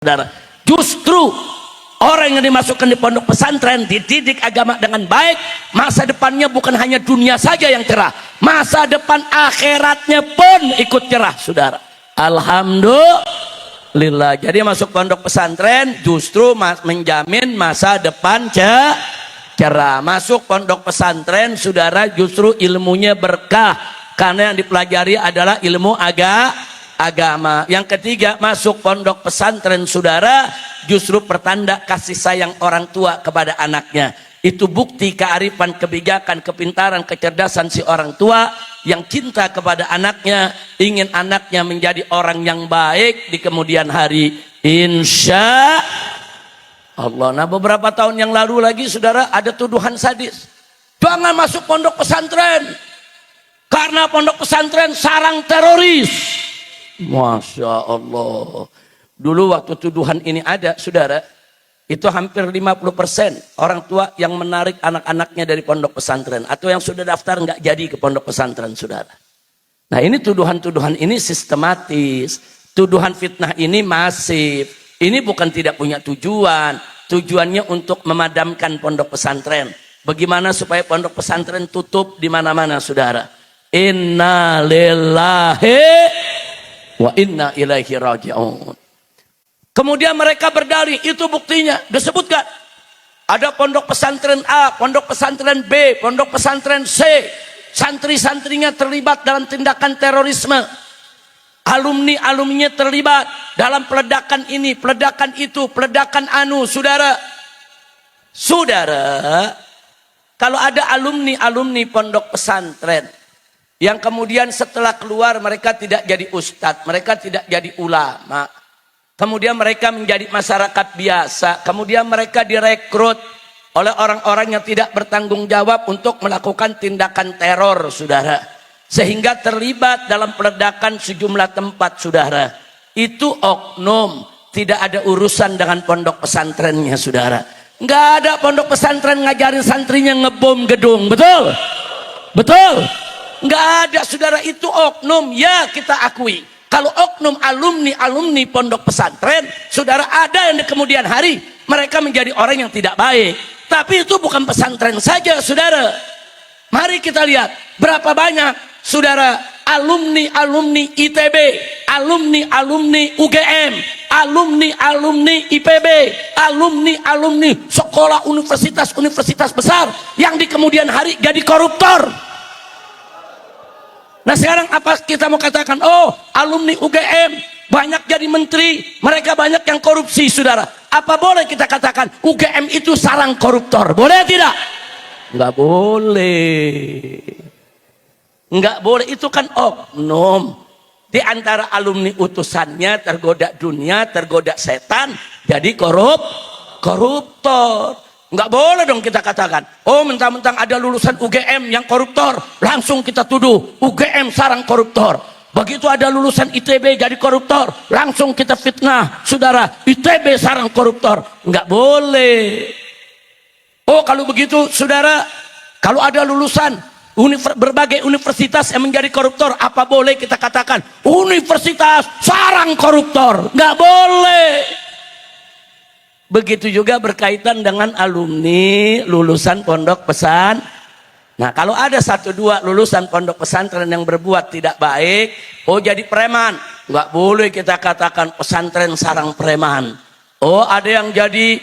Saudara, justru orang yang dimasukkan di pondok pesantren dididik agama dengan baik, masa depannya bukan hanya dunia saja yang cerah, masa depan akhiratnya pun ikut cerah, saudara. Alhamdulillah. Jadi masuk pondok pesantren justru menjamin masa depan cerah. Masuk pondok pesantren, saudara, justru ilmunya berkah karena yang dipelajari adalah ilmu agama. Yang ketiga, masuk pondok pesantren, saudara, justru pertanda kasih sayang orang tua kepada anaknya. Itu bukti kearifan, kebijakan, kepintaran, kecerdasan si orang tua yang cinta kepada anaknya, ingin anaknya menjadi orang yang baik di kemudian hari, insya Allah. Nah, beberapa tahun yang lalu lagi, saudara, ada tuduhan sadis, jangan masuk pondok pesantren karena pondok pesantren sarang teroris. Masya Allah. Dulu waktu tuduhan ini ada, saudara, itu hampir 50% orang tua yang menarik anak-anaknya dari pondok pesantren, atau yang sudah daftar nggak jadi ke pondok pesantren, saudara. Nah, ini tuduhan-tuduhan ini sistematis, tuduhan fitnah ini masif. Ini bukan tidak punya tujuan, tujuannya untuk memadamkan pondok pesantren. Bagaimana supaya pondok pesantren tutup di mana-mana, saudara? Inna lillahi wa inna ilaihi raji'un. Kemudian mereka berdalih, itu buktinya disebutkan ada pondok pesantren A, pondok pesantren B, pondok pesantren C, santri-santrinya terlibat dalam tindakan terorisme, alumni-alumninya terlibat dalam peledakan ini, peledakan itu, peledakan anu. Saudara, kalau ada alumni pondok pesantren yang kemudian setelah keluar mereka tidak jadi ustadz, mereka tidak jadi ulama, kemudian mereka menjadi masyarakat biasa, kemudian mereka direkrut oleh orang-orang yang tidak bertanggung jawab untuk melakukan tindakan teror, saudara, sehingga terlibat dalam peledakan sejumlah tempat, saudara. Itu oknum, tidak ada urusan dengan pondok pesantrennya, saudara. Nggak ada pondok pesantren ngajarin santrinya ngebom gedung, betul? Betul? Nggak ada, saudara. Itu oknum, ya kita akui. Kalau oknum alumni pondok pesantren, saudara, ada yang di kemudian hari mereka menjadi orang yang tidak baik. Tapi itu bukan pesantren saja, saudara. Mari kita lihat berapa banyak, saudara, alumni ITB, alumni UGM, alumni IPB, alumni sekolah universitas besar yang di kemudian hari jadi koruptor. Nah, sekarang apa kita mau katakan? Oh, alumni UGM banyak jadi menteri, mereka banyak yang korupsi, saudara. Apa boleh kita katakan UGM itu sarang koruptor? Boleh tidak? Nggak boleh. Nggak boleh, itu kan oknum. Di antara alumni utusannya tergoda dunia, tergoda setan, jadi koruptor. Nggak boleh dong kita katakan, oh mentang-mentang ada lulusan UGM yang koruptor, langsung kita tuduh UGM sarang koruptor. Begitu ada lulusan ITB jadi koruptor, langsung kita fitnah, saudara, ITB sarang koruptor. Nggak boleh. Oh, kalau begitu, saudara, kalau ada lulusan berbagai universitas yang menjadi koruptor, apa boleh kita katakan universitas sarang koruptor? Nggak boleh. Begitu juga berkaitan dengan alumni lulusan pondok pesantren. Nah, kalau ada 1-2 lulusan pondok pesantren yang berbuat tidak baik, oh jadi preman, nggak boleh kita katakan pesantren sarang preman. Oh, ada yang jadi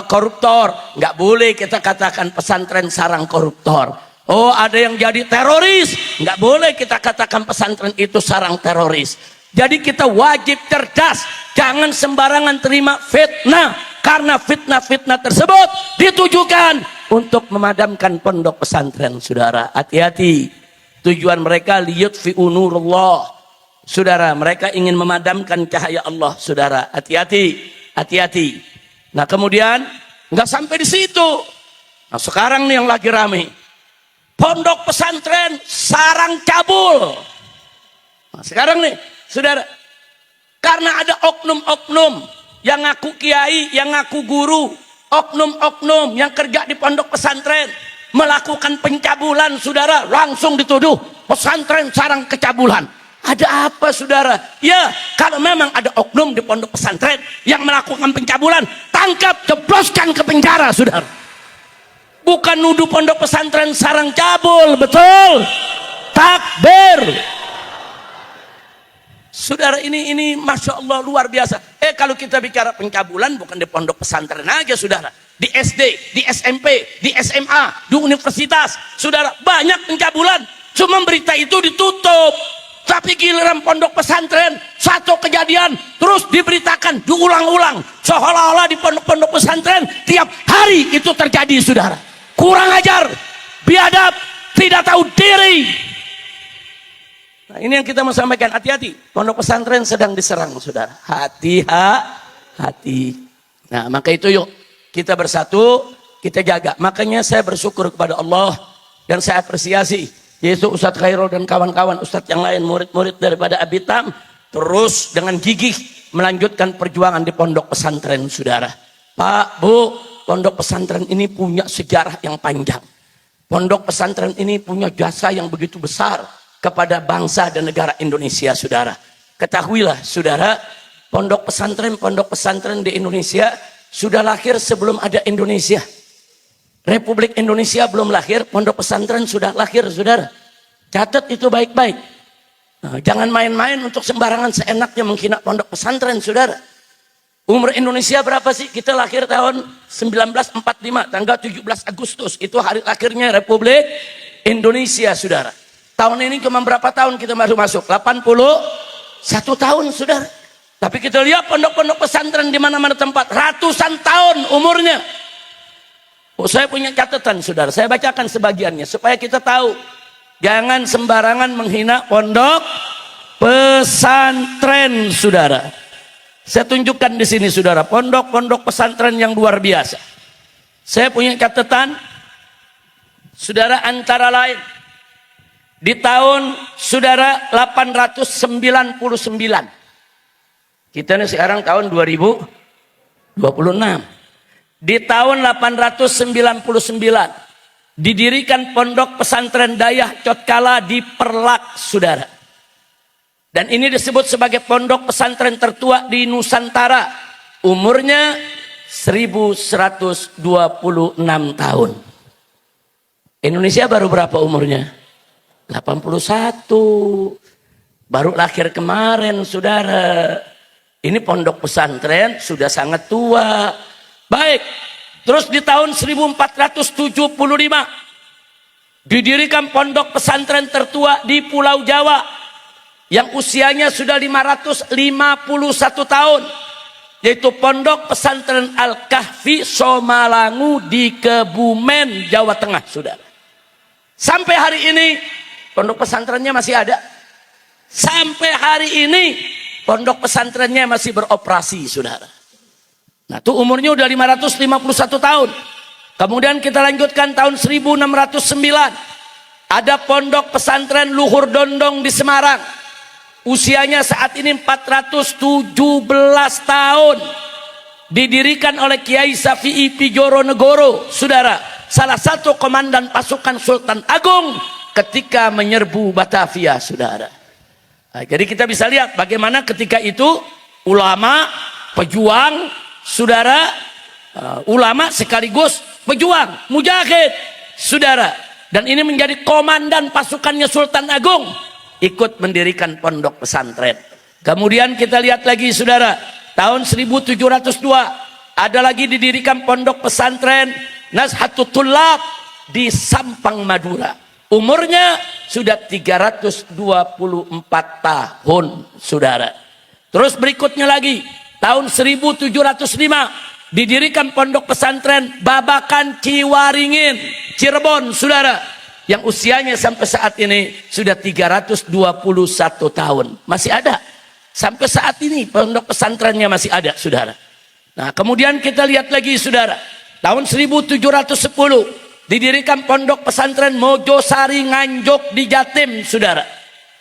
koruptor, nggak boleh kita katakan pesantren sarang koruptor. Oh, ada yang jadi teroris, nggak boleh kita katakan pesantren itu sarang teroris. Jadi kita wajib cerdas, jangan sembarangan terima fitnah, karena fitnah-fitnah tersebut ditujukan untuk memadamkan pondok pesantren, saudara. Hati-hati, tujuan mereka liyutfi'u nurullah, saudara. Mereka ingin memadamkan cahaya Allah, saudara. Hati-hati. Nah, kemudian nggak sampai di situ. Nah, sekarang nih yang lagi rame, pondok pesantren sarang cabul. Nah, sekarang nih, saudara, karena ada oknum-oknum yang ngaku kiai, yang ngaku guru, oknum-oknum yang kerja di pondok pesantren melakukan pencabulan, saudara, langsung dituduh pesantren sarang kecabulan. Ada apa saudara? Ya, kalau memang ada oknum di pondok pesantren yang melakukan pencabulan, tangkap, jebloskan ke penjara saudara. Bukan nuduh pondok pesantren sarang cabul, betul? Takbir. Saudara, ini Masya Allah luar biasa. Kalau kita bicara pencabulan bukan di pondok pesantren aja saudara. Di SD, di SMP, di SMA, di universitas. Saudara, banyak pencabulan. Cuma berita itu ditutup. Tapi giliran pondok pesantren, satu kejadian terus diberitakan, diulang-ulang. Seolah-olah di pondok-pondok pesantren tiap hari itu terjadi saudara. Kurang ajar, biadab, tidak tahu diri. Nah, ini yang kita mau sampaikan, hati-hati. Pondok pesantren sedang diserang saudara. Hati-hati. Nah, maka itu yuk kita bersatu, kita jaga. Makanya saya bersyukur kepada Allah dan saya apresiasi yaitu Ustadz Khairul dan kawan-kawan Ustadz yang lain, murid-murid daripada Abitam, terus dengan gigih melanjutkan perjuangan di pondok pesantren saudara. Pak, Bu, pondok pesantren ini punya sejarah yang panjang. Pondok pesantren ini punya jasa yang begitu besar kepada bangsa dan negara Indonesia saudara. Ketahuilah saudara, pondok pesantren di Indonesia sudah lahir sebelum ada Indonesia. Republik Indonesia belum lahir, pondok pesantren sudah lahir saudara. Catat itu baik-baik. Nah, jangan main-main untuk sembarangan seenaknya menghina pondok pesantren saudara. Umur Indonesia berapa sih? Kita lahir tahun 1945, tanggal 17 Agustus. Itu hari lahirnya Republik Indonesia saudara. Tahun ini cuma berapa tahun kita baru masuk? 81 tahun saudara. Tapi kita lihat pondok-pondok pesantren di mana-mana tempat, ratusan tahun umurnya. Saya punya catatan saudara, saya bacakan sebagiannya supaya kita tahu. Jangan sembarangan menghina pondok pesantren saudara. Saya tunjukkan di sini saudara, pondok-pondok pesantren yang luar biasa. Saya punya catatan saudara, antara lain di tahun saudara 899. Kita ini sekarang tahun 2026. Di tahun 899 didirikan pondok pesantren Dayah Cotkala di Perlak saudara. Dan ini disebut sebagai pondok pesantren tertua di Nusantara. Umurnya 1126 tahun. Indonesia baru berapa umurnya? 81. Baru lahir kemarin saudara. Ini pondok pesantren sudah sangat tua. Baik, terus di tahun 1475 didirikan pondok pesantren tertua di Pulau Jawa yang usianya sudah 551 tahun, yaitu pondok pesantren Al-Kahfi Somalangu di Kebumen, Jawa Tengah saudara. Sampai hari ini pondok pesantrennya masih ada. Sampai hari ini pondok pesantrennya masih beroperasi saudara. Nah, itu umurnya udah 551 tahun. Kemudian kita lanjutkan tahun 1609. Ada pondok pesantren Luhur Dondong di Semarang. Usianya saat ini 417 tahun. Didirikan oleh Kiai Syafi'i Pijoronegoro, saudara. Salah satu komandan pasukan Sultan Agung ketika menyerbu Batavia, saudara. Nah, jadi kita bisa lihat bagaimana ketika itu ulama, pejuang, saudara, ulama sekaligus pejuang, mujahid, saudara. Dan ini menjadi komandan pasukannya Sultan Agung, ikut mendirikan pondok pesantren. Kemudian kita lihat lagi saudara, tahun 1702 ada lagi didirikan pondok pesantren Nazhatul Tullab di Sampang, Madura. Umurnya sudah 324 tahun saudara. Terus berikutnya lagi tahun 1705 didirikan pondok pesantren Babakan Ciwaringin, Cirebon saudara, yang usianya sampai saat ini sudah 321 tahun. Masih ada sampai saat ini, pondok pesantrennya masih ada saudara. Nah, kemudian kita lihat lagi saudara, tahun 1710 didirikan pondok pesantren Mojosari Nganjuk di Jatim saudara.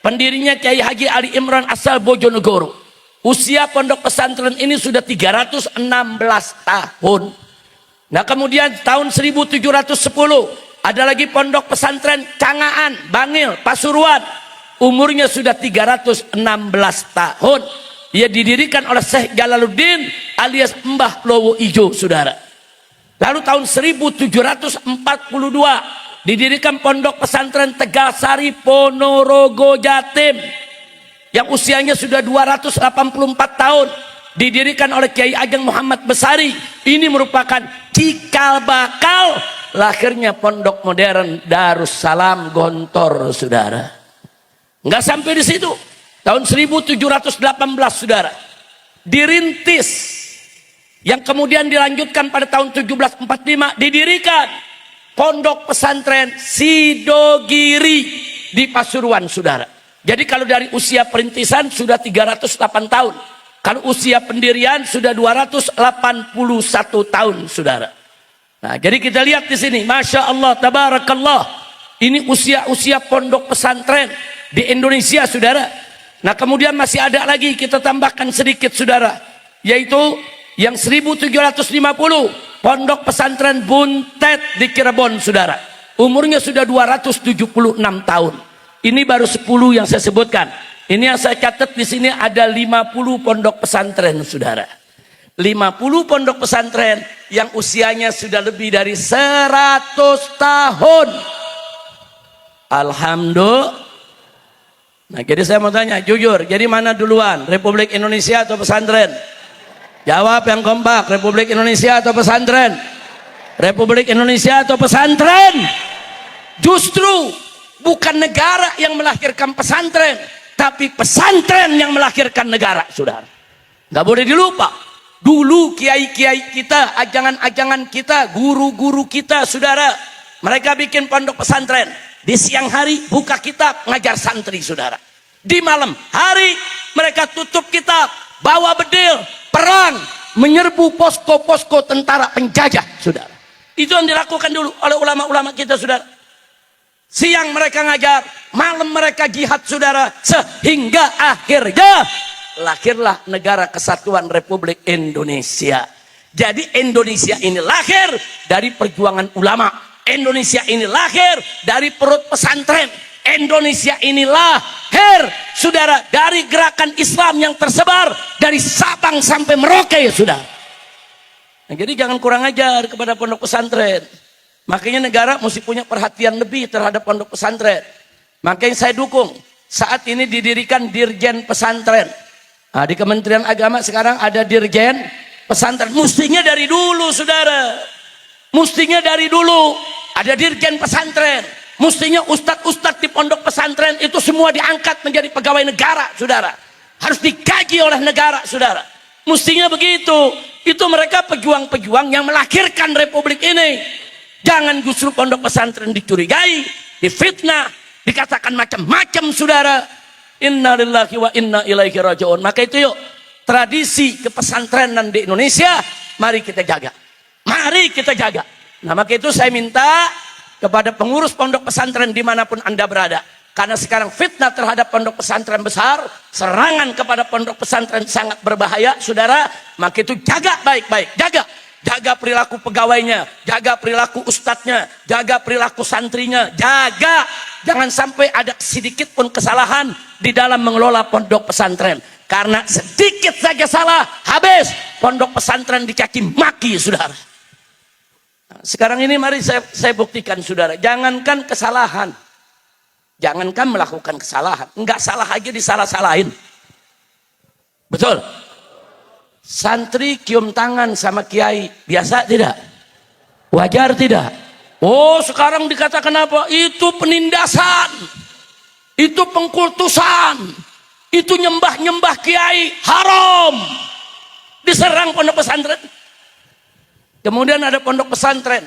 Pendirinya Kiai Haji Ali Imran asal Bojonegoro. Usia pondok pesantren ini sudah 316 tahun. Nah, kemudian tahun 1710 ada lagi pondok pesantren Cangaan, Bangil, Pasuruan. umurnya sudah 316 tahun. Ia didirikan oleh Syekh Jalaluddin alias Mbah Lowo Ijo, saudara. Lalu tahun 1742 didirikan Pondok Pesantren Tegalsari Ponorogo Jatim yang usianya sudah 284 tahun, didirikan oleh Kiai Ageng Muhammad Besari. Ini merupakan cikal bakal lahirnya pondok modern Darussalam Gontor, saudara. Nggak sampai di situ, tahun 1718 saudara dirintis, yang kemudian dilanjutkan pada tahun 1745 didirikan Pondok Pesantren Sidogiri di Pasuruan, saudara. Jadi kalau dari usia perintisan sudah 308 tahun, kalau usia pendirian sudah 281 tahun, saudara. Nah, jadi kita lihat di sini, masya Allah, tabarakallah, ini usia-usia pondok pesantren di Indonesia, saudara. Nah, kemudian masih ada lagi, kita tambahkan sedikit, saudara, yaitu yang 1750 Pondok Pesantren Buntet di Cirebon, saudara. Umurnya sudah 276 tahun. Ini baru 10 yang saya sebutkan. Ini yang saya catat di sini ada 50 pondok pesantren, saudara. 50 pondok pesantren yang usianya sudah lebih dari 100 tahun. Alhamdulillah. Nah, jadi saya mau tanya, jujur, jadi mana duluan? Republik Indonesia atau pesantren? Jawab yang kompak, Republik Indonesia atau pesantren? Republik Indonesia atau pesantren? Justru bukan negara yang melahirkan pesantren, tapi pesantren yang melahirkan negara, saudara. Nggak boleh dilupa. Dulu kiai-kiai kita, ajangan-ajangan kita, guru-guru kita, saudara, mereka bikin pondok pesantren. Di siang hari buka kitab, ngajar santri, saudara. Di malam hari mereka tutup kitab, bawa bedil, perang, menyerbu posko-posko tentara penjajah, saudara. Itu yang dilakukan dulu oleh ulama-ulama kita, saudara. Siang mereka ngajar, malam mereka jihad, saudara, sehingga akhirnya lahirlah negara kesatuan Republik Indonesia. Jadi Indonesia ini lahir dari perjuangan ulama. Indonesia ini lahir dari perut pesantren. Indonesia ini lahir, saudara, dari gerakan Islam yang tersebar dari Sabang sampai Merauke, saudara. Nah, jadi jangan kurang ajar kepada pondok pesantren. Makanya negara mesti punya perhatian lebih terhadap pondok pesantren. Makanya saya dukung saat ini didirikan Dirjen Pesantren. Nah, di Kementerian Agama sekarang ada Dirjen Pesantren. Mestinya dari dulu, saudara. Mestinya dari dulu ada Dirjen Pesantren. Mestinya ustadz-ustadz di pondok pesantren itu semua diangkat menjadi pegawai negara, saudara. Harus digaji oleh negara, saudara. Mestinya begitu. Itu mereka pejuang-pejuang yang melahirkan republik ini. Jangan justru pondok pesantren dicurigai, difitnah, dikatakan macam-macam, saudara. Inna lillahi wa inna ilaihi raji'un. Maka itu yuk, tradisi kepesantrenan di Indonesia, mari kita jaga. Mari kita jaga. Nah, maka itu saya minta kepada pengurus pondok pesantren dimanapun Anda berada. Karena sekarang fitnah terhadap pondok pesantren besar, serangan kepada pondok pesantren sangat berbahaya, saudara. Maka itu jaga baik-baik, jaga. Jaga perilaku pegawainya, jaga perilaku ustadznya, jaga perilaku santrinya, jaga. Jangan sampai ada sedikit pun kesalahan di dalam mengelola pondok pesantren. Karena sedikit saja salah, habis pondok pesantren dicaci maki, saudara. Nah, sekarang ini mari saya buktikan, saudara. Jangankan kesalahan, jangankan melakukan kesalahan, enggak salah aja disalah-salahin. Betul? Santri cium tangan sama kiai, biasa tidak? Wajar tidak? Oh, sekarang dikatakan apa? Itu penindasan, itu pengkultusan, itu nyembah-nyembah kiai, haram. Diserang pondok pesantren. Kemudian ada pondok pesantren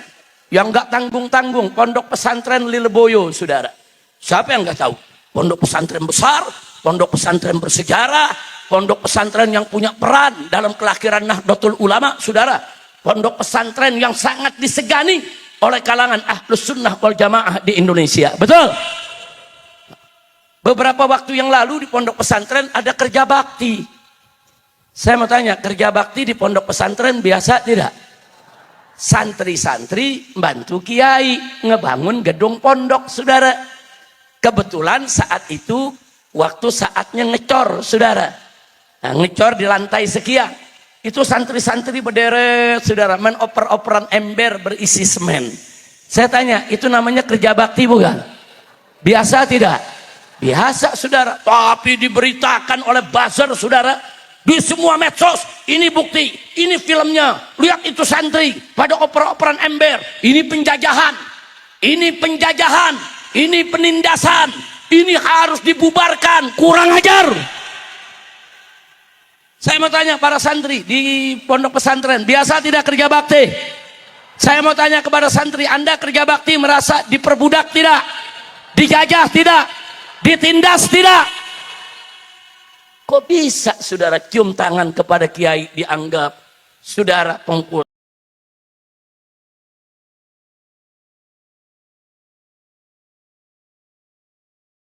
yang nggak tanggung-tanggung, pondok pesantren Lileboyo, saudara. Siapa yang nggak tahu? Pondok pesantren besar, pondok pesantren bersejarah, pondok pesantren yang punya peran dalam kelahiran Nahdlatul Ulama, saudara. Pondok pesantren yang sangat disegani oleh kalangan Ahlus Sunnah wal Jamaah di Indonesia. Betul? Beberapa waktu yang lalu di pondok pesantren ada kerja bakti. Saya mau tanya, kerja bakti di pondok pesantren biasa tidak? Santri-santri bantu kiai ngebangun gedung pondok, saudara. Kebetulan saat itu waktu saatnya ngecor, saudara. Nah, ngecor di lantai sekian. Itu santri-santri berderet, saudara, main oper-operan ember berisi semen. Saya tanya, itu namanya kerja bakti bukan? Biasa tidak? Biasa, saudara. Tapi diberitakan oleh buzzer, saudara, di semua medsos. Ini bukti, ini filmnya. Lihat itu santri pada oper-operan ember. Ini penjajahan, ini penjajahan, ini penindasan, ini harus dibubarkan. Kurang ajar. Saya mau tanya para santri di pondok pesantren, biasa tidak kerja bakti? Saya mau tanya kepada santri, Anda kerja bakti merasa diperbudak tidak? Dijajah tidak? Ditindas tidak? Kok bisa saudara cium tangan kepada kiai dianggap saudara pengkul?